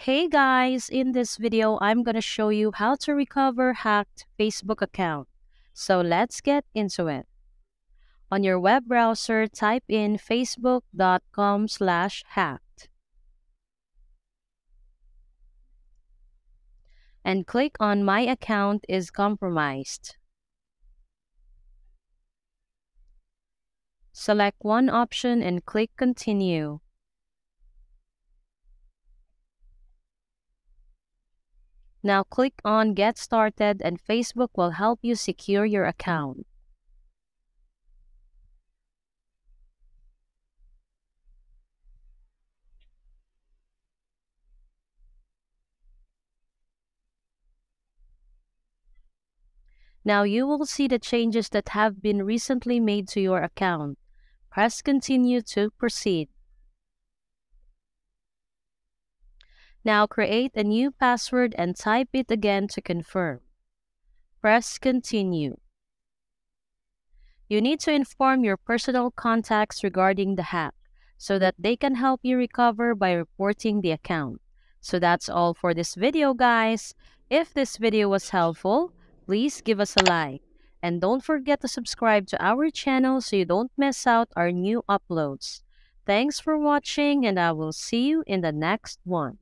Hey guys, in this video, I'm gonna show you how to recover hacked Facebook account. So let's get into it. On your web browser, type in facebook.com/hacked and click on My account is compromised. Select one option and click Continue. Now click on Get Started and Facebook will help you secure your account. Now you will see the changes that have been recently made to your account. Press Continue to proceed. Now create a new password and type it again to confirm. Press Continue. You need to inform your personal contacts regarding the hack so that they can help you recover by reporting the account. So that's all for this video, guys. If this video was helpful, please give us a like. And don't forget to subscribe to our channel so you don't miss out our new uploads. Thanks for watching and I will see you in the next one.